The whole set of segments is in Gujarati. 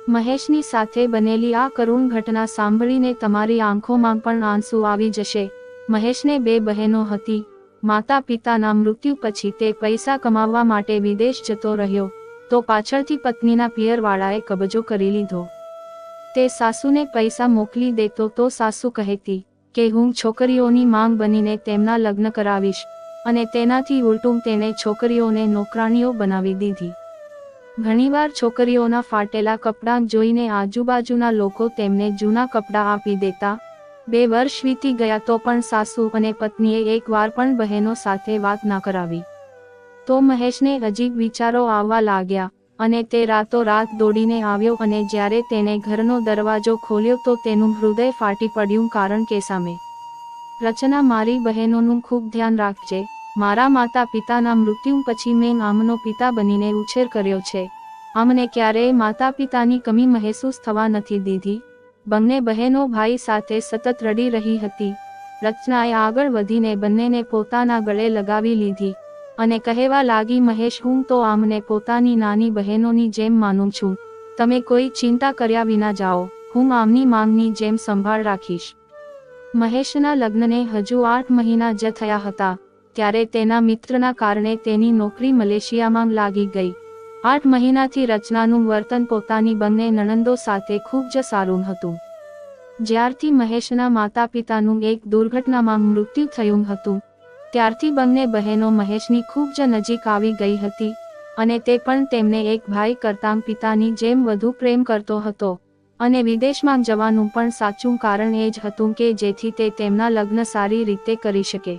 મહેશની સાથે બનેલી આ કરુણ ઘટના સાંભળીને તમારી આંખોમાં પણ આંસુ આવી જશે। મહેશને 2 બહેનો હતી। માતા પિતાના મૃત્યુ પછી તે પૈસા કમાવવા માટે વિદેશ જતો રહ્યો તો પાછળથી પત્નીના પિયરવાળાએ કબજો કરી લીધો। તે સાસુને પૈસા મોકલી દેતો તો સાસુ કહેતી કે હું છોકરીઓની માંગ બનીને તેમના લગ્ન કરાવીશ, અને તેનાથી ઉલટું તેણે છોકરીઓને નોકરાણીઓ બનાવી દીધી। ઘણીવાર છોકરીઓના ફાટેલા કપડાં જોઈને આજુબાજુના લોકો તેમને જૂના કપડાં આપી દેતા। 2 વર્ષ વીતી ગયા તો પણ સાસુ અને પત્નીએ એકવાર પણ બહેનો સાથે વાત ના કરાવી। તો મહેશને અજીબ વિચારો આવવા લાગ્યા અને તે રાતોરાત દોડીને આવ્યો અને જ્યારે તેણે ઘરનો દરવાજો ખોલ્યો તો તેનું હૃદય ફાટી પડ્યું, કારણ કે સામે રચના, મારી બહેનોનું ખૂબ ધ્યાન રાખજે। મારા માતા પિતાના મૃત્યુ પછી મેં આમનો પિતા બનીને ઉછેર કર્યો છે। અમને ક્યારેય માતા પિતાની કમી મહેસૂસ થવા નથી દીધી। બંને બહેનો ભાઈ સાથે સતત રડી રહી હતી। રચનાએ આગળ વધીને બંનેને પોતાના ગળે લગાવી લીધી અને કહેવા લાગી, મહેશ, હું તો આમને પોતાની નાની બહેનોની જેમ માનું છું। તમે કોઈ ચિંતા કર્યા વિના જાઓ, હું આમની માંગની જેમ સંભાળ રાખીશ। મહેશના લગ્નને હજુ 8 મહિના જ થયા હતા ત્યારે તેના મિત્રના કારણે તેની નોકરી મલેશિયામાં લાગી ગઈ। 8 મહિનાથી રચનાનું વર્તન પોતાની બંને નણંદો સાથે ખૂબ જ સારું હતું। જ્યારથી મહેશના માતા પિતાનું એક દુર્ઘટનામાં મૃત્યુ થયું હતું ત્યારથી બંને બહેનો મહેશની ખૂબ જ નજીક આવી ગઈ હતી અને તે પણ તેમને એક ભાઈ કરતાં પિતાની જેમ વધુ પ્રેમ કરતો હતો। અને વિદેશમાં જવાનું પણ સાચું કારણ એ જ હતું કે જેથી તે તેમના લગ્ન સારી રીતે કરી શકે।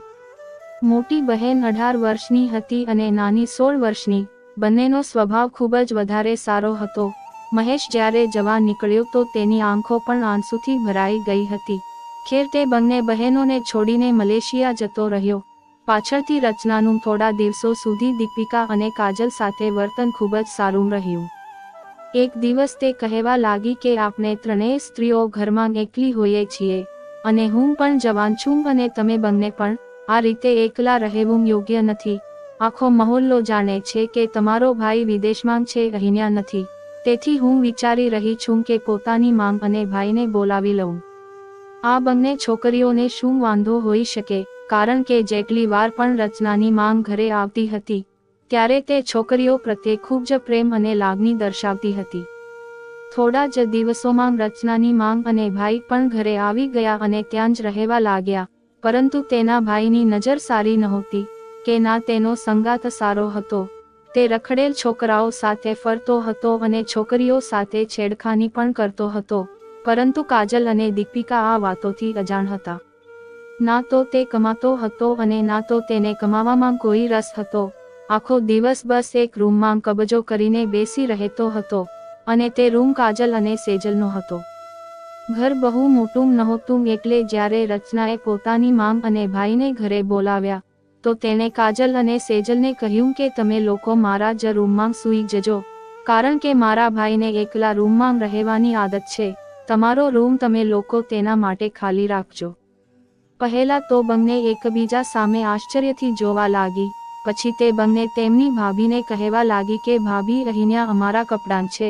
મોટી બહેન 18 વર્ષની હતી અને નાની 16 વર્ષની। બંનેનો સ્વભાવ ખૂબ જ વધારે સારો હતો। મહેશ જ્યારે જવા નીકળ્યો તો તેની આંખો પણ આંસુથી ભરાઈ ગઈ હતી। ખેર તે બંને બહેનોને છોડીને મલેશિયા જતો રહ્યો। પાછળથી રચનાનું થોડા દિવસો સુધી દીપિકા અને કાજલ સાથે વર્તન ખૂબ જ સારું રહ્યું। એક દિવસ તે કહેવા લાગી કે આપણે ત્રણેય સ્ત્રીઓ ઘરમાં એકલી હોઈએ છીએ અને હું પણ જવાન છું અને તમે બંને પણ। આ રીતે એકલા રહેવું યોગ્ય નથી। આખો મહોલ્લો જાણે છે કે તમારો ભાઈ વિદેશમાં છે, અહીંયા નથી। તેથી હું વિચારી રહી છું કે પોતાની માંગ અને ભાઈને બોલાવી લઉં। આ બંને છોકરીઓને શું વાંધો હોઈ શકે, કારણ કે જેટલી વાર પણ રચનાની માંગ ઘરે આવતી હતી ત્યારે તે છોકરીઓ પ્રત્યે ખૂબ જ પ્રેમ અને લાગણી દર્શાવતી હતી। થોડા જ દિવસોમાં રચનાની માંગ અને ભાઈ પણ ઘરે આવી ગયા અને ત્યાં જ રહેવા લાગ્યા। પરંતુ તેના ભાઈની નજર સારી નહોતી કે ના તેનો સંગાત સારો હતો। તે રખડેલ છોકરાઓ સાથે ફરતો હતો અને છોકરીઓ સાથે છેડખાની પણ કરતો હતો, પરંતુ કાજલ અને દીપિકા આ વાતોથી અજાણ હતા। ના તો તે કમાતો હતો અને ના તો તેને કમાવામાં કોઈ રસ હતો। આખો દિવસ બસ એક રૂમમાં કબજો કરીને બેસી રહેતો હતો અને તે રૂમ કાજલ અને સેજલનો હતો। ઘર બહુ મોટું નહોતું એટલે જ્યારે રચનાએ પોતાની માંગ અને ભાઈને ઘરે બોલાવ્યા તો તેણે કાજલ અને સેજલને કહ્યું કે તમે લોકો મારા જ રૂમમાં સૂઈ જજો, કારણ કે મારા ભાઈને એકલા રૂમમાં રહેવાની આદત છે। તમારો રૂમ તમે લોકો તેના માટે ખાલી રાખજો। પહેલા તો બંને એકબીજા સામે આશ્ચર્યથી જોવા લાગી। પછી તે બંને તેમની ભાભીને કહેવા લાગી કે ભાભી, અહીંયા અમારા કપડાં છે,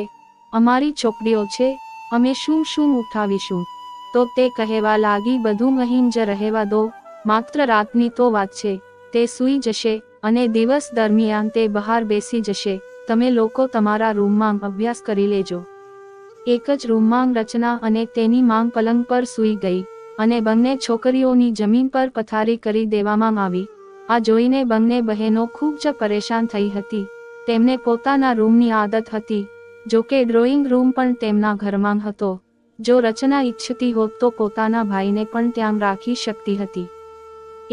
અમારી ચોપડીઓ છે, અમે શું શું ઉઠાવીશું? તો તે કહેવા લાગી, બધું અહીં જ રહેવા દો, માત્ર રાતની તો વાત છે। તે સૂઈ જશે અને દિવસ દરમિયાન તે બહાર બેસી જશે। તમે લોકો તમારા રૂમમાં અભ્યાસ કરી લેજો। એક જ રૂમમાં રચના અને તેની માંગ પલંગ પર સૂઈ ગઈ અને બંને છોકરીઓની જમીન પર પથારી કરી દેવામાં આવી। આ જોઈને બંને બહેનો ખૂબ જ પરેશાન થઈ હતી। તેમને પોતાના રૂમની આદત હતી, જો કે ડ્રોઈંગ રૂમ પણ તેમના ઘરમાં હતો। જો રચના ઈચ્છતી હોત તો પોતાના ભાઈને પણ ત્યાં રાખી શકતી હતી।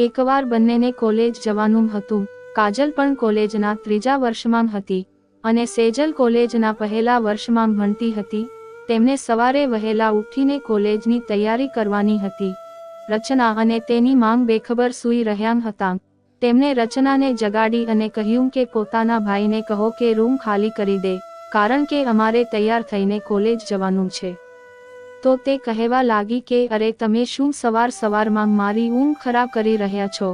એકવાર બંનેને કોલેજ જવાનું હતું। કાજલ પણ કોલેજના 3જા વર્ષમાં હતી અને સેજલ કોલેજના પહેલા વર્ષમાં ભણતી હતી। તેમને સવારે વહેલા ઉઠીને કોલેજની તૈયારી કરવાની હતી। રચના અને તેની માંગ બેખબર સૂઈ રહ્યા હતા। તેમણે રચનાને જગાડી અને કહ્યું કે પોતાના ભાઈને કહો કે રૂમ ખાલી કરી દે, કારણ કે અમારે તૈયાર થઈને કોલેજ જવાનું છે। તો તે કહેવા લાગી કે અરે તમે શું સવાર સવારમાં મારી ઊંઘ ખરાબ કરી રહ્યા છો?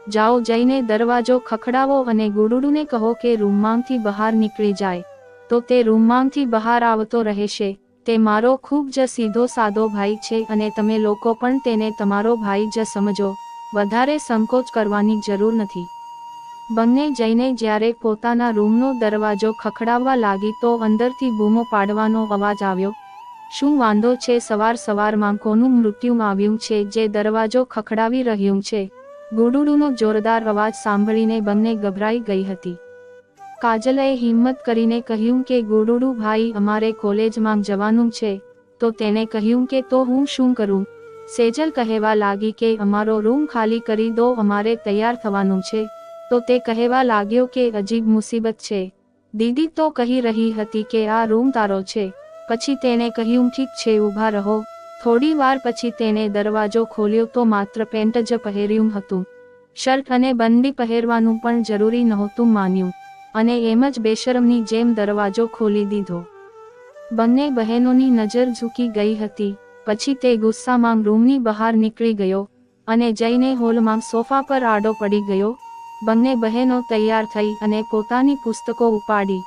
જાઓ, જઈને દરવાજો ખખડાવો અને ગુડુડુને કહો કે રૂમમાંથી બહાર નીકળી જાય। તો તે રૂમમાંથી બહાર આવતો રહેશે. તે મારો ખૂબ જ સીધો સાદો ભાઈ છે અને તમે લોકો પણ તેને તમારો ભાઈ જ સમજો. વધારે સંકોચ કરવાની જરૂર નથી. બંને જઈને જ્યારે પોતાના રૂમનો દરવાજો ખખડાવવા લાગી તો અંદરથી બૂમો પાડવાનો અવાજ આવ્યો. શું વાંધો છે? સવાર સવારમાં કોનું મૃત્યુ આવ્યું છે જે દરવાજો ખખડાવી રહ્યું છે? ગુડુડુનો જોરદાર અવાજ સાંભળીને બંને ગભરાઈ ગઈ હતી. કાજલએ હિંમત કરીને કહ્યું કે ગુડુડુ ભાઈ, અમારે કોલેજમાં જવાનું છે. તો તેણે કહ્યું કે તો હું શું કરું? સેજલ કહેવા લાગી કે અમારો રૂમ ખાલી કરી દો, અમારે તૈયાર થવાનું છે. તો તે કહેવા લાગ્યો કે અજીબ મુસીબત છે. દીદી તો કહી રહી હતી કે આ રૂમ તારો છે. પછી તેણે કહ્યું ઠીક છે, ઊભા રહો. થોડી વાર પછી તેણે દરવાજો ખોલ્યો તો માત્ર પેન્ટ જ પહેર્યું હતું. શર્ટ અને બંડી પહેરવાનું પણ જરૂરી નહોતું માન્યું અને એમ જ બેશરમની જેમ દરવાજો ખોલી દીધો. બંને બહેનોની નજર ઝૂકી ગઈ હતી. પછી તે ગુસ્સામાં રૂમની બહાર નીકળી ગયો અને જઈને હોલમાં સોફા પર આડો પડી ગયો. બંને બહેનો તૈયાર થઈ અને પોતાની પુસ્તકો ઉપાડી.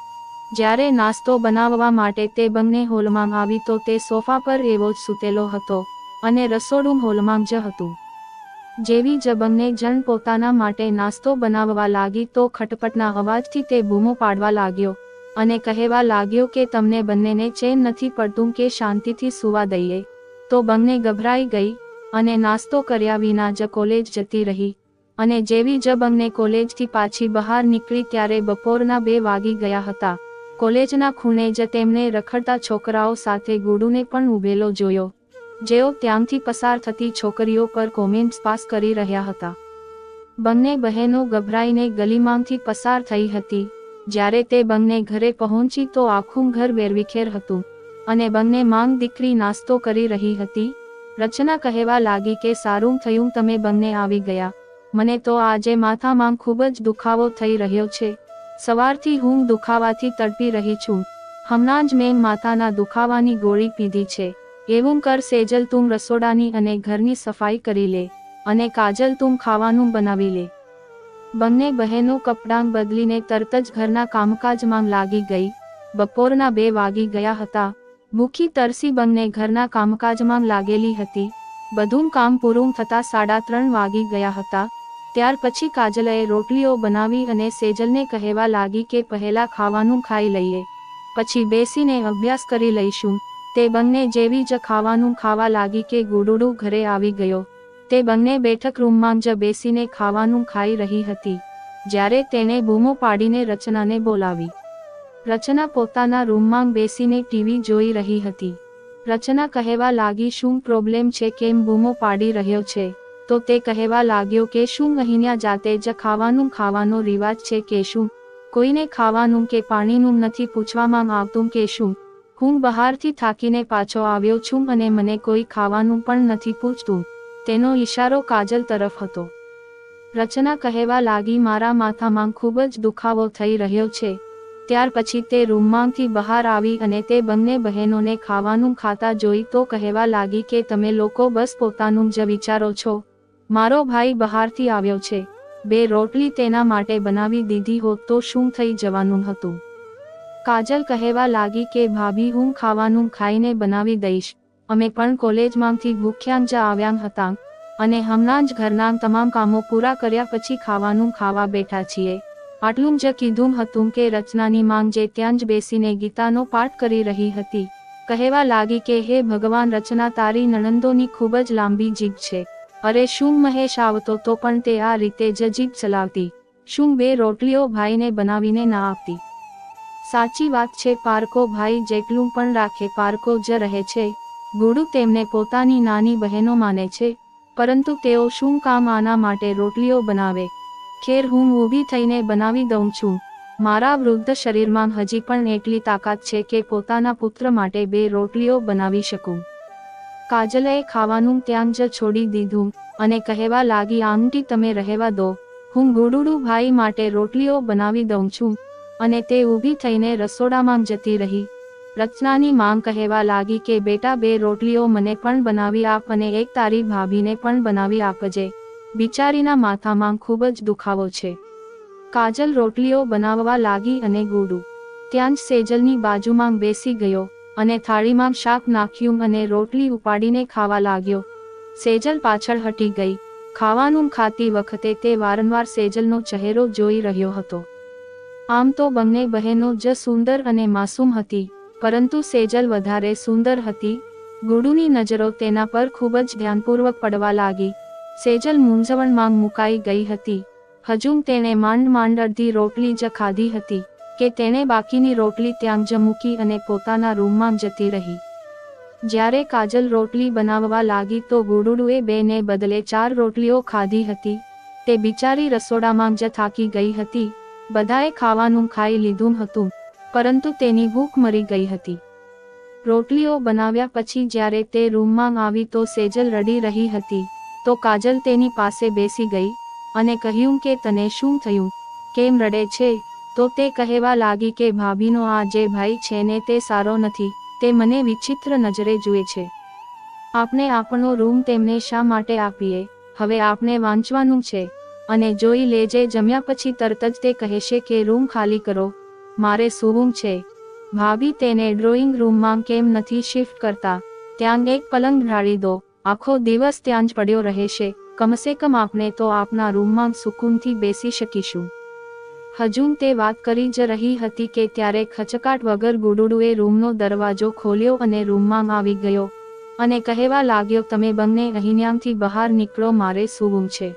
જ્યારે નાસ્તો બનાવવા માટે તે બંને હોલમાં આવી તો તે સોફા પર એવો જ સૂતેલો હતો અને રસોડું હોલમાં જ હતું. જેવી જ બંને જણ પોતાના માટે નાસ્તો બનાવવા લાગી તો ખટપટના અવાજથી તે બૂમો પાડવા લાગ્યો અને કહેવા લાગ્યો કે તમને બંનેને ચેન નથી પડતું કે શાંતિથી સૂવા દઈએ. તો બંને ગભરાઈ ગઈ અને નાસ્તો કર્યા વિના જ કોલેજ જતી રહી. અને જેવી જ બંને કોલેજથી પાછી બહાર નીકળી ત્યારે બપોરના 2 વાગી ગયા હતા. કોલેજના ખૂણે જ તેમને રખડતા છોકરાઓ સાથે ગુડુને પણ ઊભેલો જોયો, જેઓ ત્યાંથી પસાર થતી છોકરીઓ પર કોમેન્ટ્સ પાસ કરી રહ્યા હતા. બંને બહેનો ગભરાઈને ગલીમાંથી પસાર થઈ હતી. જ્યારે તે બંને ઘરે પહોંચી તો આખું ઘર વેરવિખેર હતું અને બંને માંગ દીકરી નાસ્તો કરી રહી હતી. રચના કહેવા લાગી કે સારું થયું તમે બંને આવી ગયા. મને તો આજે માથામાં ખૂબ જ દુખાવો થઈ રહ્યો છે. સવારથી હું દુખાવાથી તડપી રહી છું. હમણાં જ મેં માથાના દુખાવાની ગોળી પીધી છે. એવું કર સેજલ, તું રસોડાની અને ઘરની સફાઈ કરી લે અને કાજલ તું ખાવાનું બનાવી લે. બંને બહેનો કપડાં બદલીને તરત જ ઘરના કામકાજમાં લાગી ગઈ. બપોરના 2 વાગી ગયા હતા. ભૂખી તરસી બંને ઘરના કામકાજમાં લાગેલી હતી. બધું કામ પૂરું થતાં 3:30 વાગી ગયા હતા. ત્યાર પછી કાજલએ રોટલીઓ બનાવી અને સેજલને કહેવા લાગી કે પહેલા ખાવાનું ખાઈ લઈએ, પછી બેસીને અભ્યાસ કરી લઈશું. તે બંને જેવી જ ખાવાનું ખાવા લાગી કે ગુડુડુ ઘરે આવી ગયો. તે બંને બેઠક રૂમમાં જ બેસીને ખાવાનું ખાઈ રહી હતી જ્યારે તેણે બૂમો પાડીને રચનાને બોલાવી. રચના પોતાના રૂમમાં બેસીને ટીવી જોઈ રહી હતી. રચના કહેવા લાગી શું પ્રોબ્લેમ છે, કેમ બૂમો પાડી રહ્યો છે? તો તે કહેવા લાગ્યો કે શું અહીંયા જાતે જ ખાવાનું ખાવાનો રિવાજ છે કે શું? કોઈને ખાવાનું કે પાણીનું નથી પૂછવામાં આવતું કે શું? હું બહારથી થાકીને પાછો આવ્યો છું અને મને કોઈ ખાવાનું પણ નથી પૂછતું. તેનો ઈશારો કાજલ તરફ હતો. રચના કહેવા લાગી મારા માથામાં ખૂબ જ દુખાવો થઈ રહ્યો છે. ત્યાર પછી તે રૂમમાંથી બહાર આવી અને તે બંને બહેનોને ખાવાનું ખાતા જોઈ તો કહેવા લાગી કે તમે લોકો બસ પોતાનું જ વિચારો છો. મારો ભાઈ બહારથી આવ્યો છે. 2 રોટલી તેના માટે બનાવી દીધી હોત તો શું થઈ જવાનું હતું? કાજલ કહેવા લાગી કે ભાભી, હું ખાવાનું ખાઈને બનાવી દઈશ. અમે પણ કોલેજમાંથી ભૂખ્યા જ આવ્યા હતા અને હમણાં જ ઘરના તમામ કામો પૂરા કર્યા પછી ખાવાનું ખાવા બેઠા છીએ. આટલું જ કીધું હતું કે રચનાની માંગ જે ત્યાં જ બેસીને ગીતાનો પાઠ કરી રહી હતી. કહેવા લાગી કે હે ભગવાન, રચના તારી નણંદોની ખૂબ જ લાંબી જીભ છે. અરે શું મહેશ આવતો તો પણ તે આ રીતે જ જીભ ચલાવતી? શું 2 રોટલીઓ ભાઈને બનાવીને ના આપતી? સાચી વાત છે, પારકો ભાઈ જેટલું પણ રાખે પારકો જ રહે છે. ગુડુ તેમને પોતાની નાની બહેનો માને છે, પરંતુ તેઓ શું કામ આના માટે રોટલીઓ બનાવે? ખેર, હું ઊભી થઈને બનાવી દઉં છું. મારા વૃદ્ધ શરીરમાં હજી પણ એટલી તાકાત છે કે પોતાના પુત્ર માટે 2 રોટલીઓ બનાવી શકું. કાજલએ ખાવાનું ત્યાં જ છોડી દીધું અને કહેવા લાગી આંટી તમે રહેવા દો, હું ગુડુડુ ભાઈ માટે રોટલીઓ બનાવી દઉં છું. અને તે ઊભી થઈને રસોડામાં જતી રહી. રચનાની માંગ કહેવા લાગી કે બેટા 2 રોટલીઓ મને પણ બનાવી આપ અને એક તારી ભાભીને પણ બનાવી આપજે. બિચારીના માથામાં ખૂબ જ દુખાવો છે. કાજલ રોટલીઓ બનાવવા લાગી અને ગુડુ ત્યાં જ સેજલની બાજુમાં બેસી ગયો અને થાળીમાં શાક નાખ્યું અને રોટલી ઉપાડીને ખાવા લાગ્યો. સેજલ પાછળ હટી ગઈ. ખાવાનું ખાતી વખતે તે વારંવાર સેજલનો ચહેરો જોઈ રહ્યો હતો. આમ તો બંને બહેનો જ સુંદર અને માસૂમ હતી, પરંતુ સેજલ વધારે સુંદર હતી. ગુડુની નજરો તેના પર ખૂબ જ ધ્યાનપૂર્વક પડવા લાગી. સેજલ મૂંઝવણમાં મુકાઈ ગઈ હતી. હજુ તેણે માંડ અડધી રોટલી જ ખાધી હતી કે તેણે બાકીની રોટલી ત્યાં જ મૂકી અને પોતાના રૂમમાં જતી રહી. જ્યારે કાજલ રોટલી બનાવવા લાગી તો ગુડુએ 2 ને બદલે 4 રોટલીઓ ખાધી હતી. તે બિચારી રસોડામાં જ થાકી ગઈ હતી. બધાએ ખાવાનું ખાઈ લીધું હતું, પરંતુ તેની ભૂખ મરી ગઈ હતી. રોટલીઓ બનાવ્યા પછી જ્યારે તે રૂમમાં આવી તો સેજલ રડી રહી હતી. તો કાજલ તેની પાસે બેસી ગઈ અને કહ્યું કે તને શું થયું, કેમ રડે છે? તો તે કહેવા લાગી કે ભાભીનો આ જે ભાઈ છે ને તે સારો નથી, તે મને વિચિત્ર નજરે જુએ છે. આપણે આપણો રૂમ તેમને શા માટે આપીએ? હવે આપણે વાંચવાનું છે અને જોઈ લેજે જમ્યા પછી તરત જ તે કહેશે કે રૂમ ખાલી કરો, મારે સૂવું છે. ભાભી તેને ડ્રોઈંગ રૂમમાં કેમ નથી શિફ્ટ કરતા? ત્યાં એક પલંગ ઢાળી દો, આખો દિવસ ત્યાં જ પડ્યો રહેશે. કમસે કમ આપણે તો આપના રૂમમાં સુકૂનથી બેસી શકીશું. હજુ તે વાત કરી જ રહી હતી કે ત્યારે ખચકાટ વગર ગુડુએ રૂમનો દરવાજો ખોલ્યો અને રૂમમાં આવી ગયો અને કહેવા લાગ્યો, તમે બંને અહીંયાથી બહાર નીકળો, મારે સૂવું છે.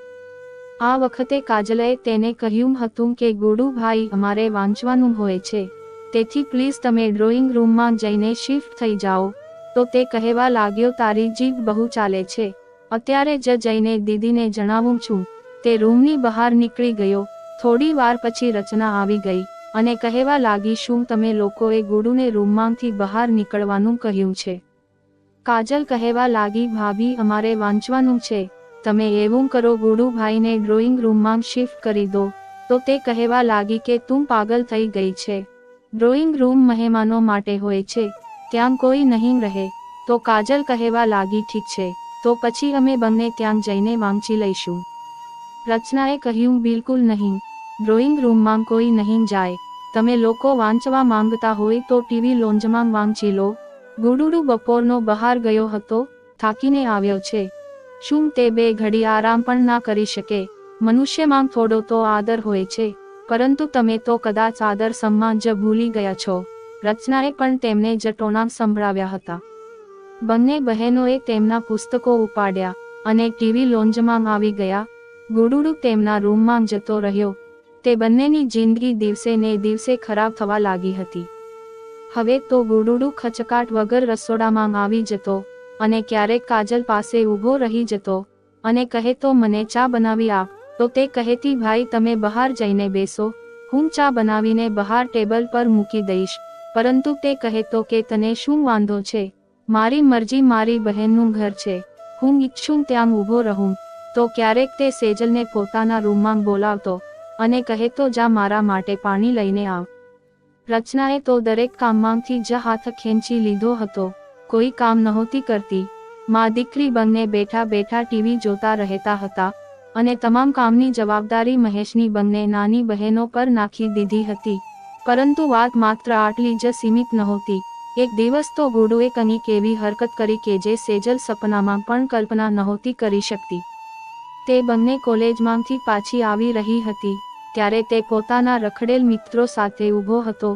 આ વખતે કાજલે તેને કહ્યું હતું કે ગુડુ ભાઈ, અમારે વાંચવાનું હોય છે, તેથી પ્લીઝ તમે ડ્રોઈંગ રૂમમાં જઈને શિફ્ટ થઈ જાઓ. તો તે કહેવા લાગ્યો, તારી જીભ બહુ ચાલે છે, અત્યારે જ જઈને દીદીને જણાવું છું. તે રૂમની બહાર નીકળી ગયો. થોડી વાર પછી રચના આવી ગઈ અને કહેવા લાગી, શું તમે લોકોએ ગુડુને રૂમમાંથી બહાર નીકળવાનું કહ્યું છે? કાજલ કહેવા લાગી, ભાભી અમારે વાંચવાનું છે, તમે એવું કરો ગુડુ ભાઈને ડ્રોઈંગ રૂમમાં શિફ્ટ કરી દો. તો તે કહેવા લાગી કે તું પાગલ થઈ ગઈ છે, ડ્રોઈંગ રૂમ મહેમાનો માટે હોય છે, ત્યાં કોઈ નહીં રહે. તો કાજલ કહેવા લાગી, ઠીક છે, તો પછી અમે બંને ત્યાં જઈને વાંચી લઈશું. રચનાએ કહ્યું, બિલકુલ નહીં, ડ્રોઈંગ રૂમમાં કોઈ નહીં જાય. તમે લોકો વાંચવા માંગતા હોય તો ટીવી લોન્જમાં વાંચી લો. ગુડુ બપોરનો બહાર ગયો હતો, થાકીને આવ્યો છે. શું તે 2 ઘડી આરામ પણ ના કરી શકે? મનુષ્યમાં થોડો તો આદર હોય છે, પરંતુ તમે તો કદાચ આદર સન્માન જ ભૂલી ગયા છો. રચનાએ પણ તેમને જ ટોણા સંભળાવ્યા હતા. બંને બહેનોએ તેમના પુસ્તકો ઉપાડ્યા અને ટીવી લોન્જમાં આવી ગયા. ગુડુ તેમના રૂમમાં જતો રહ્યો. તે બંનેની જિંદગી દિવસે ને દિવસે ખરાબ થવા લાગી હતી. હવે તો ગુડુ ખચકાટ વગર રસોડામાં આવી જતો અને ક્યારેક કાજલ પાસે ઊભો રહી જતો અને કહેતો, મને ચા બનાવી આપ. તો તે કહેતી, ભાઈ તમે બહાર જઈને બેસો, હું ચા બનાવીને બહાર ટેબલ પર મૂકી દઈશ. પરંતુ તે કહેતો કે તને શું વાંધો છે? મારી મરજી, મારી બહેનનું ઘર છે, હું ઈચ્છું ત્યાં ઊભો રહું. તો ક્યારેક તે સેજલને પોતાના રૂમમાં બોલાવતો અને કહેતો, જા મારા માટે પાણી લઈને આવ. રચનાએ તો દરેક કામમાંથી જ હાથ ખેંચી લીધો હતો, કોઈ કામ નહોતી કરતી. માં દીકરી બંને બેઠા બેઠા ટીવી જોતા રહેતા હતા અને તમામ કામની જવાબદારી મહેશની બંને નાની બહેનો પર નાખી દીધી હતી. પરંતુ વાત માત્ર આટલી જ સીમિત નહોતી. એક દિવસ તો ગુડુએ કંઈક એવી હરકત કરી કે જે સેજલ સપનામાં પણ કલ્પના નહોતી કરી શકતી. તે બંને કોલેજમાંથી પાછી આવી રહી હતી ત્યારે તે પોતાના રખડેલ મિત્રો સાથે ઊભો હતો.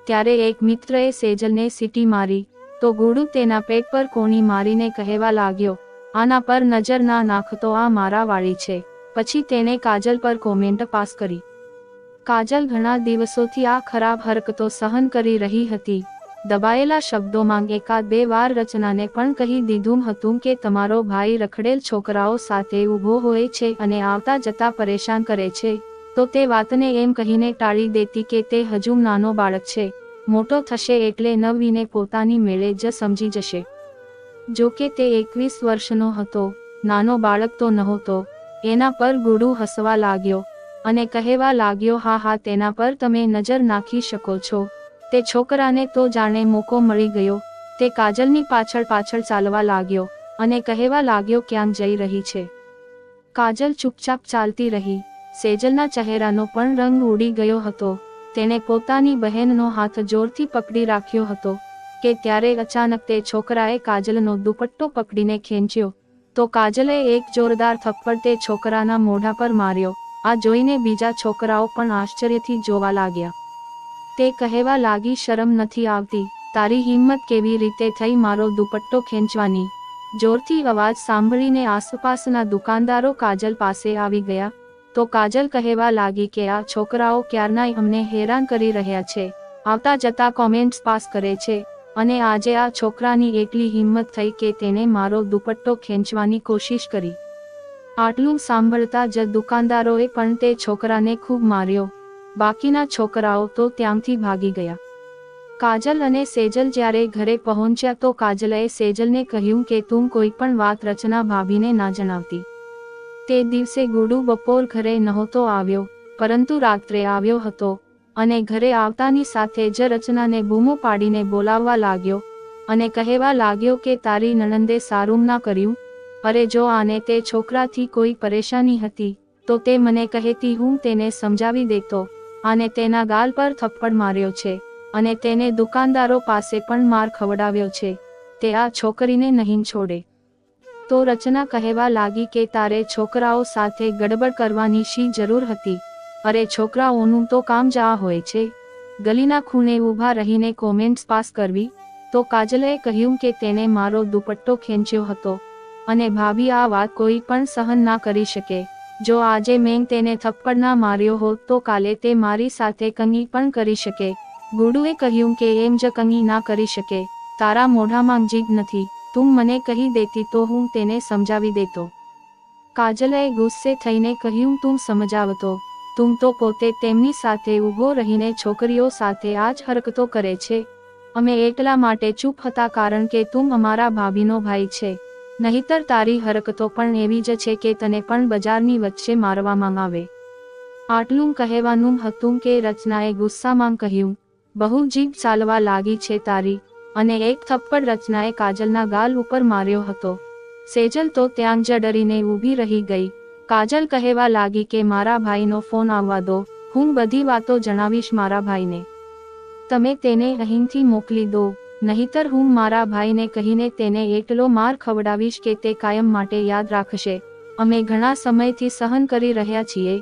ત્યારે એક મિત્રએ સેજલને સીટી મારી તો ગુડુ તેના પેટ પર કોણી મારીને કહેવા લાગ્યો, આના પર નજર ના નાખતો, આ મારા વાળી છે. પછી તેને કાજલ પર કોમેન્ટ પાસ કરી. કાજલ ઘણા દિવસોથી આ ખરાબ હરકતો સહન કરી રહી હતી. દબાયેલા શબ્દોમાં 1-2 વાર રચનાને પણ કહી દીધું હતું કે તમારો ભાઈ રખડેલ છોકરાઓ સાથે ઊભો હોય છે અને આવતા જતા પરેશાન કરે છે. તો તે વાતને એમ કહીને ટાળી દેતી કે તે હજુ નાનો બાળક છે, મોટો થશે એટલે નવીને પોતાની મેળે જ સમજી જશે. જો કે તે 21 વર્ષનો હતો, નાનો બાળક તો નહોતો. એના પર ગુડુ હસવા લાગ્યો અને કહેવા લાગ્યો, હા હા, તેના પર તમે નજર નાખી શકો છો. તે છોકરાને તો જાણે મોકો મળી ગયો. તે કાજલની પાછળ પાછળ ચાલવા લાગ્યો અને કહેવા લાગ્યો, ક્યાં જઈ રહી છે? કાજલ ચૂપચાપ ચાલતી રહી. સેજલના ચહેરાનો પણ રંગ ઉડી ગયો હતો. તેણે પોતાની બહેનનો હાથ જોરથી પકડી રાખ્યો હતો કે ત્યારે અચાનક તે છોકરાએ કાજલનો દુપટ્ટો પકડીને ખેંચ્યો તો કાજલે એક જોરદાર થપ્પડ તે છોકરાના મોઢા પર માર્યો। આ જોઈને બીજા છોકરાઓ પણ આશ્ચર્યથી જોવા લાગ્યા। તે કહેવા લાગી, શરમ નથી આવતી? તારી હિંમત કેવી રીતે થઈ મારો દુપટ્ટો ખેંચવાની? જોરથી અવાજ સાંભળીને આસપાસના દુકાનદારો કાજલ પાસે આવી ગયા તો કાજલ કહેવા લાગી કે આ છોકરાઓ ક્યારનાય અમને હેરાન કરી રહ્યા છે, આવતા જતા કોમેન્ટ્સ પાસ કરે છે અને આજે આ છોકરાની એટલી હિંમત થઈ કે તેને મારો દુપટ્ટો ખેંચવાની કોશિશ કરી। આટલું સાંભળતા જ દુકાનદારોએ પણ તે છોકરાને ખૂબ માર્યો। બાકીના છોકરાઓ તો ત્યાંથી ભાગી ગયા। કાજલ અને સેજલ જ્યારે ઘરે પહોંચ્યા તો કાજલે સેજલને કહ્યું કે તું કોઈ પણ વાત રચના ભાભીને ના જણાવતી। તે દિવસે ગુડુ બપોર ઘરે નહોતો આવ્યો પરંતુ રાત્રે આવ્યો હતો અને ઘરે આવતાની સાથે જ રચનાને બૂમો પાડીને બોલાવવા લાગ્યો અને કહેવા લાગ્યો કે તારી નણંદે સારું ના કર્યું। અરે જો આને તે છોકરાથી કોઈ પરેશાની હતી તો તે મને કહેતી, હું તેને સમજાવી દેતો। આને તેના ગાલ પર થપ્પડ માર્યો છે અને તેને દુકાનદારો પાસે પણ માર ખવડાવ્યો છે। તે આ છોકરીને નહીં છોડે। તો રચના કહેવા લાગી કે તારે છોકરાઓ સાથે ગડબડ કરવાની શી જરૂર હતી? અરે છોકરાઓનું તો કામ જ આ હોય છે, ગલીના ખૂણે ઊભા રહીને કોમેન્ટ્સ પાસ કરવી। તો કાજલે કહ્યું કે તેને મારો દુપટ્ટો ખેંચ્યો હતો અને ભાભી આ વાત કોઈ પણ સહન ના કરી શકે। જો આજે મેં તેને થપ્પડ ના માર્યો હોત તો કાલે તે મારી સાથે કંઈ પણ કરી શકે। ગુડુએ કહ્યું કે એમ જ કંઈ ના કરી શકે, તારા મોઢામાં જીભ નથી, તું મને કહી દેતી તો હું તેને સમજાવી દેતો। કાજલે ગુસ્સે થઈને કહ્યું, તું સમજાવતો? તું તો પોતે તેમની સાથે ઊભો રહીને છોકરીઓ સાથે આ જ હરકતો કરે છે। અમે એટલા માટે ચૂપ હતા કારણ કે તું અમારા ભાભીનો ભાઈ છે, નહીતર તારી હરકતો પણ એવી જ છે કે તને પણ બજારની વચ્ચે મારવામાં આવે। આટલું કહેવાનું હતું કે રચનાએ ગુસ્સામાં કહ્યું, બહુ જીભ ચાલવા લાગી છે તારી, અને એક થપ્પડ રચનાએ કાજલના ગાલ ઉપર માર્યો હતો। સેજલ તો ત્યાં જ ડરીને ઊભી રહી ગઈ। કાજલ કહેવા લાગી કે મારા ભાઈનો ફોન આવવા દો, હું બધી વાતો જણાવીશ મારા ભાઈને। તમે તેને અહીંથી મોકલી દો, નહીતર હું મારા ભાઈને કહીને તેને એટલો માર ખવડાવીશ કે તે કાયમ માટે યાદ રાખશે। અમે ઘણા સમયથી સહન કરી રહ્યા છીએ,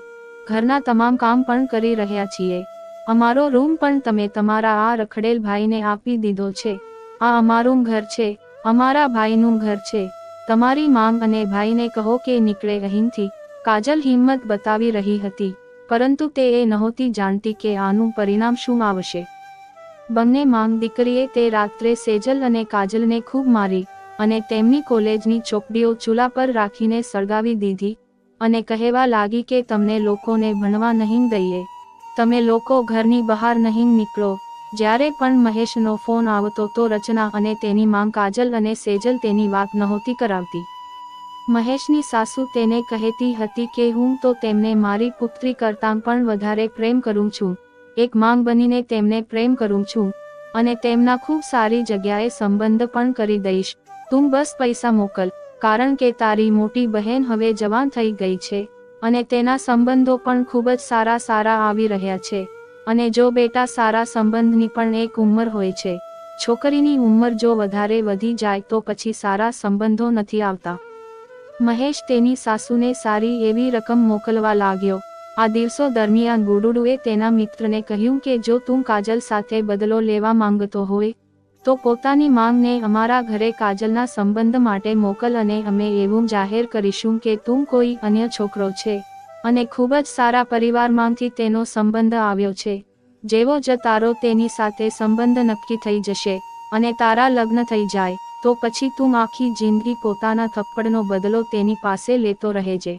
ઘરના તમામ કામ પણ કરી રહ્યા છીએ, અમારો રૂમ પણ તમે તમારા આ રખડેલ ભાઈને આપી દીધો છે। આ અમારું ઘર છે, અમારા ભાઈનું ઘર છે। તમારી માંગ અને ભાઈને કહો કે નીકળે અહીંથી। કાજલ હિંમત બતાવી રહી હતી પરંતુ તે એ નહોતી જાણતી કે આનું પરિણામ શું આવશે। બંને માંગ દીકરીએ તે રાત્રે સેજલ અને કાજલને ખૂબ મારી અને તેમની કોલેજની ચોપડીઓ ચૂલા પર રાખીને સળગાવી દીધી અને કહેવા લાગી કે તમને લોકોને ભણવા નહીં દઈએ, તમે લોકો ઘરની બહાર નહીં નીકળો। જ્યારે પણ મહેશનો ફોન આવતો તો રચના અને તેની માંગ કાજલ અને સેજલ તેની વાત નહોતી કરાવતી। મહેશની સાસુ તેને કહેતી હતી કે હું તો તેમને મારી પુત્રી કરતાં પણ વધારે પ્રેમ કરું છું, એક માંગ બનીને તેમને પ્રેમ કરું છું અને તેમના ખૂબ સારી જગ્યાએ સંબંધ પણ કરી દઈશ। તું બસ પૈસા મોકલ, કારણ કે તારી મોટી બહેન હવે જવાન થઈ ગઈ છે અને તેના સંબંધો પણ ખૂબ જ સારા આવી રહ્યા છે। અને જો બેટા સારા સંબંધની પણ એક ઉંમર હોય છે, છોકરીની ઉંમર જો વધારે વધી જાય તો પછી સારા સંબંધો નથી આવતા। મહેશ તેની સાસુને સારી એવી રકમ મોકલવા લાગ્યો। આ દિવસો દરમિયાન ગુડુએ તેના મિત્રને કહ્યું કે જો તું કાજલ સાથે બદલો લેવા માંગતો હોય તો પોતાની માંગને અમારા ઘરે કાજલના સંબંધ માટે મોકલ અને અમે એવું જાહેર કરીશું કે તું કોઈ અન્ય છોકરો છે અને ખૂબ જ સારા પરિવારમાંથી તેનો સંબંધ આવ્યો છે। જેવો જ તારો તેની સાથે સંબંધ નક્કી થઈ જશે અને તારા લગ્ન થઈ જાય તો પછી તું આખી જિંદગી પોતાના થપ્પડનો બદલો તેની પાસે લેતો રહેજે।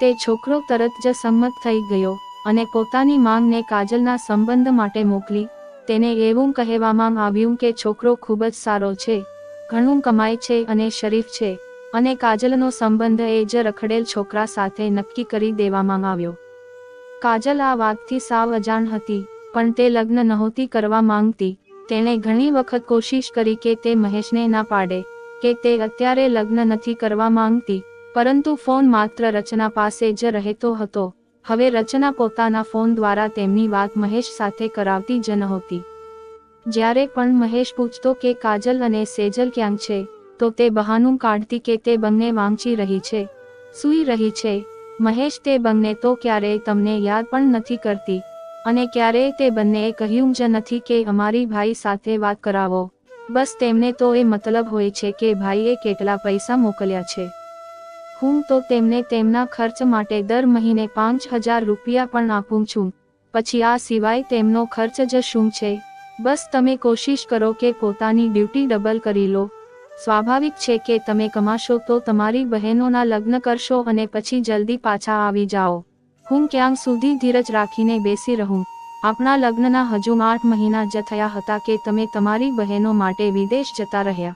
તે છોકરો તરત જ સંમત થઈ ગયો અને પોતાની માંગને કાજલના સંબંધ માટે મોકલી। તેને એવું કહેવામાં આવ્યું કે છોકરો ખૂબ જ સારો છે, ઘણું કમાય છે અને શરીફ છે અને કાજલનો સંબંધ એ જ રખડેલ છોકરા સાથે નક્કી કરી દેવામાં આવ્યો। કાજલ આ વાતથી સાવ અજાણ હતી પણ તે લગ્ન નહોતી કરવા માંગતી। તેણે ઘણી વખત કોશિશ કરી કે તે મહેશને ના પાડે કે તે અત્યારે લગ્ન નથી કરવા માંગતી, પરંતુ ફોન માત્ર રચના પાસે જ રહેતો હતો। હવે રચના પોતાના ફોન દ્વારા તેમની વાત મહેશ સાથે કરાવતી જ નહોતી. જ્યારે પણ મહેશ પૂછતો કે કાજલ અને સેજલ ક્યાં છે, તો તે બહાનું કાઢતી કે તે બંને વાંચી રહી છે, સૂઈ રહી છે. મહેશ, તે બંને તો ક્યારેય તમને યાદ પણ નથી કરતી, અને ક્યારેય તે બંનેએ કહ્યું જ નથી કે અમારી ભાઈ સાથે વાત કરાવો. બસ તેમને તો એ મતલબ હોય છે કે ભાઈએ કેટલા પૈસા મોકલ્યા છે. હું તો તેમને તેમના ખર્ચ માટે દર મહિને 5,000 રૂપિયા પણ આપું છું. પછી આ સિવાય તેમનો ખર્ચ જ શું છે? બસ તમે કોશિશ કરો કે પોતાની ડ્યુટી ડબલ કરી લો. સ્વાભાવિક છે કે તમે કમાશો તો તમારી બહેનોના લગ્ન કરશો અને પછી જલ્દી પાછા આવી જાઓ. હું ક્યાં સુધી ધીરજ રાખીને બેસી રહું? આપણા લગ્નના હજુ 8 મહિના જ થયા હતા કે તમે તમારી બહેનો માટે વિદેશ જતા રહ્યા.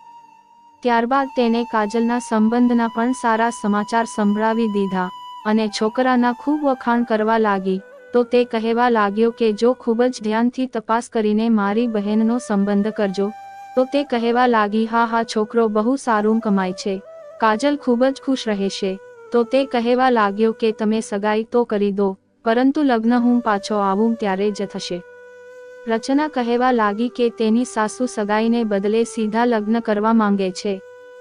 ત્યારબાદ તેને કાજલના સંબંધના પણ સારા સમાચાર સંભળાવી દીધા અને છોકરાના ખૂબ વખાણ કરવા લાગી. તો તે કહેવા લાગ્યો કે જો ખૂબ જ ધ્યાનથી તપાસ કરીને મારી બહેનનો સંબંધ કરજો. તો તે કહેવા લાગી, હા હા, છોકરો બહુ સારું કમાય છે, કાજલ ખૂબ જ ખુશ રહેશે. તો તે કહેવા લાગ્યો કે તમે સગાઈ તો કરી દો, પરંતુ લગ્ન હું પાછો આવું ત્યારે જ થશે. રચના કહેવા લાગી કે તેની સાસુ સગાઈને બદલે સીધા લગ્ન કરવા માંગે છે.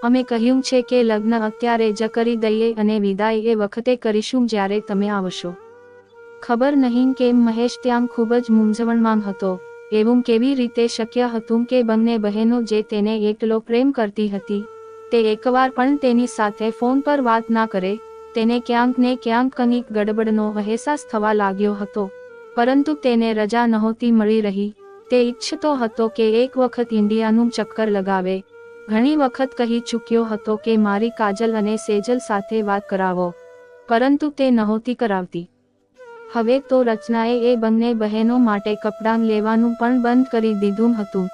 અમે કહ્યું છે કે લગ્ન અત્યારે જ કરી દઈએ અને વિદાય એ વખતે કરીશું જ્યારે તમે આવશો. ખબર નહીં કેમ મહેશ ત્યાં ખૂબ જ મૂંઝવણમાં હતો. એવું કેવી રીતે શક્ય હતું કે બંને બહેનો જે તેને એકલો પ્રેમ કરતી હતી, તે એકવાર પણ તેની સાથે ફોન પર વાત ના કરે. તેને ક્યાંક ને ક્યાંક કંઈક ગડબડનો અહેસાસ થવા લાગ્યો હતો, પરંતુ તેને રજા નહોતી મળી રહી. તે ઈચ્છતો હતો કે એક વખત ઇન્ડિયાનું ચક્કર લગાવે. ઘણી વખત કહી ચૂક્યો હતો કે મારી કાજલ અને સેજલ સાથે વાત કરાવો, પરંતુ તે નહોતી કરાવતી. હવે તો રચનાએ એ બંને બહેનો માટે કપડાં લેવાનું પણ બંધ કરી દીધું હતું.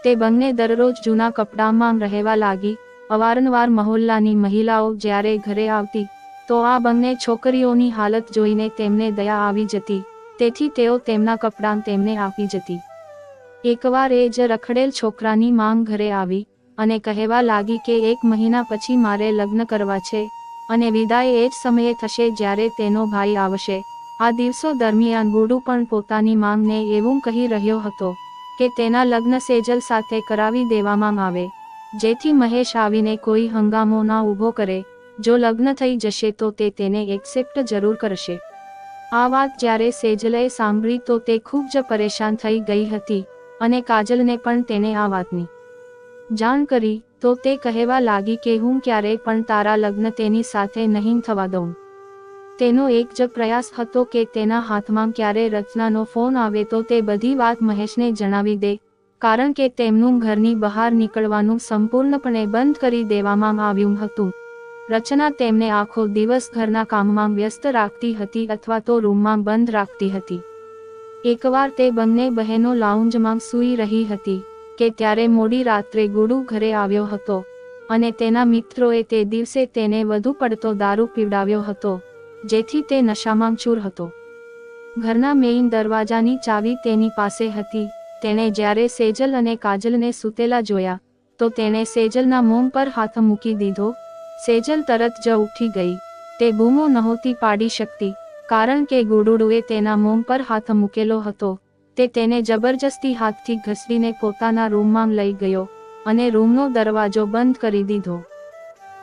તે બંને દરરોજ જૂના કપડાંમાં રહેવા લાગી. અવારનવાર મહોલ્લાની મહિલાઓ જ્યારે ઘરે આવતી, તો આ બંને છોકરીઓની હાલત જોઈને તેમને દયા આવી જતી, તેથી તેઓ તેમના કપડાં તેમને આપી જતી. એકવાર એ જ રખડેલ છોકરાની માંગ ઘરે આવી અને કહેવા લાગી કે 1 મહિના પછી મારે લગ્ન કરવા છે અને વિદાય એ જ સમયે થશે જ્યારે તેનો ભાઈ આવશે. આ દિવસો દરમિયાન ગુડુ પણ પોતાની માંગને એવું કહી રહ્યો હતો કે તેના લગ્ન સેજલ સાથે કરાવી દેવામાં આવે, જેથી મહેશ આવીને કોઈ હંગામો ના ઊભો કરે. જો લગ્ન થઈ જશે તો તે તેને એક્સેપ્ટ જરૂર કરશે. આ વાત જ્યારે સેજલે સાંભળી તો તે ખૂબ જ પરેશાન થઈ ગઈ હતી અને કાજલને પણ તેને આ વાતની જાણ કરી. તો તે કહેવા લાગી કે હું ક્યારેય પણ તારા લગ્ન તેની સાથે નહીં થવા દઉં. તેનો એક જ પ્રયાસ હતો કે તેના હાથમાં ક્યારે રચનાનો ફોન આવે તો તે બધી વાત મહેશને જણાવી દે, કારણ કે તેમનું ઘરની બહાર નીકળવાનું સંપૂર્ણપણે બંધ કરી દેવામાં આવ્યું હતું. રચના તેમને આખો દિવસ ઘરના કામમાં વ્યસ્ત રાખતી હતી અથવા તો રૂમમાં બંધ રાખતી હતી. એકવાર તે બંને બહેનો લાઉન્જમાં સૂઈ રહી હતી કે ત્યારે મોડી રાત્રે ગુડુ ઘરે આવ્યો હતો અને તેના મિત્રોએ તે દિવસે તેને વધુ પડતો દારૂ પીવડાવ્યો હતો, જેથી તે નશામાં ચૂર હતો. ઘરના મેઇન દરવાજાની ચાવી તેની પાસે હતી. તેણે જ્યારે સેજલ અને કાજલને સૂતેલા જોયા તો તેણે સેજલના મોં પર હાથ મૂકી દીધો. સેજલ તરત જ ઉઠી ગઈ. તે બૂમો નહોતી પાડી શકતી, કારણ કે ગુડુએ તેના મોં પર હાથ મૂકેલો હતો. તે તેને જબરજસ્તી હાથથી ઘસડીને પોતાના રૂમમાં લઈ ગયો અને રૂમનો દરવાજો બંધ કરી દીધો.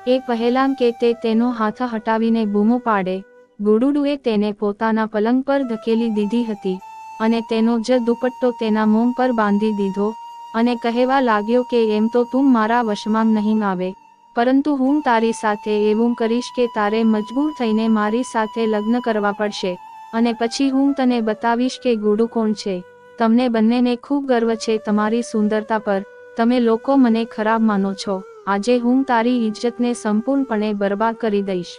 એ પહેલાં કે તે તેનો હાથ હટાવીને બૂમો પાડે, ગુડુએ તેને પોતાના પલંગ પર ધકેલી દીધી હતી અને તેનો જ દુપટ્ટો તેના મોં પર બાંધી દીધો અને કહેવા લાગ્યો કે એમ તો તું મારા વશમાં નહીં આવે, પરંતુ હું તારી સાથે એવું કરીશ કે તારે મજબૂર થઈને મારી સાથે લગ્ન કરવા પડશે અને પછી હું તને બતાવીશ કે ગુડુ કોણ છે. તમને બંનેને ખૂબ ગર્વ છે તમારી સુંદરતા પર. તમે લોકો મને ખરાબ માનો છો. આજે હું તારી ઇજ્જતને સંપૂર્ણપણે બરબાદ કરી દઈશ.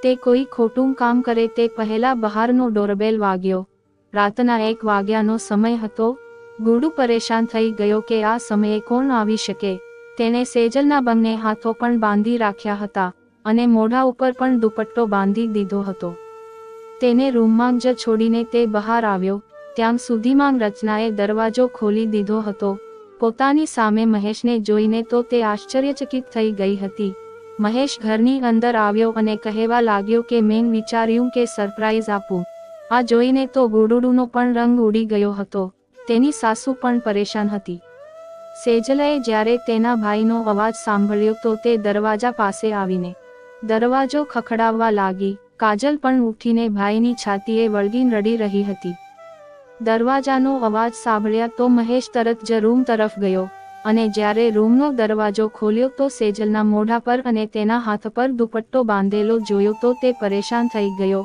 તે કોઈ ખોટું કામ કરે તે પહેલા બહારનો ડોરબેલ વાગ્યો. રાતના 1 વાગ્યાનો સમય હતો. ગુડુ પરેશાન થઈ ગયો કે આ સમયે કોણ આવી શકે. તેણે સેજલના બંને હાથો પણ બાંધી રાખ્યા હતા અને મોઢા ઉપર પણ દુપટ્ટો બાંધી દીધો હતો. તેને રૂમમાં જ છોડીને તે બહાર આવ્યો. ત્યાં સુધીમાં રચનાએ દરવાજો ખોલી દીધો હતો. પોતાની સામે મહેશને જોઈને તો તે આશ્ચર્યચકિત થઈ ગઈ હતી. મહેશ ઘરની અંદર આવ્યો અને કહેવા લાગ્યો કે મેં વિચાર્યું કે સરપ્રાઈઝ આપું. આ જોઈને તો ગુડુડુનો પણ રંગ ઉડી ગયો હતો. તેની સાસુ પણ પરેશાન હતી. સેજલએ જ્યારે તેના ભાઈનો અવાજ સાંભળ્યો તો તે દરવાજા પાસે આવીને દરવાજો ખખડાવવા લાગી. કાજલ પણ ઉઠીને ભાઈની છાતીએ વળગીને રડી રહી હતી. દરવાજાનો અવાજ સાંભળ્યા તો મહેશ તરત જ રૂમ તરફ ગયો અને જ્યારે રૂમનો દરવાજો ખોલ્યો તો સેજલના મોઢા પર અને તેના હાથ પર દુપટ્ટો બાંધેલો જોયો તો તે પરેશાન થઈ ગયો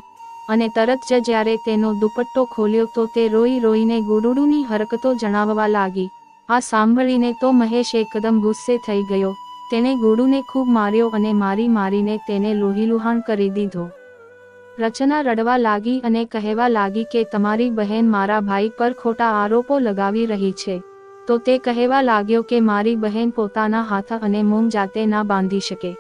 અને તરત જ જ્યારે તેનો દુપટ્ટો ખોલ્યો તો તે રોઈ રોઈને ગુડુડુની હરકતો જણાવવા લાગી. આ સાંભળીને તો મહેશ એકદમ ગુસ્સે થઈ ગયો. તેણે ગુડુને ખૂબ માર્યો અને મારીને તેને લોહીલુહાણ કરી દીધો. રચના રડવા લાગી અને કહેવા લાગી કે તમારી બહેન મારા ભાઈ પર ખોટા આરોપો લગાવી રહી છે. તો તે કહેવા લાગ્યો કે મારી બહેન પોતાના હાથ અને મોં જાતે ના બાંધી શકે.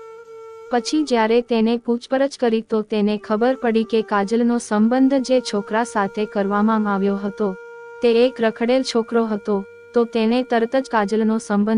પછી જ્યારે તેને પૂછપરછ કરી તો તેને ખબર પડી કે કાજલનો સંબંધ જે છોકરા સાથે કરવામાં આવ્યો હતો તે એક રખડેલ છોકરો હતો. તો તેણે તરત જ કાજલનો સંબંધ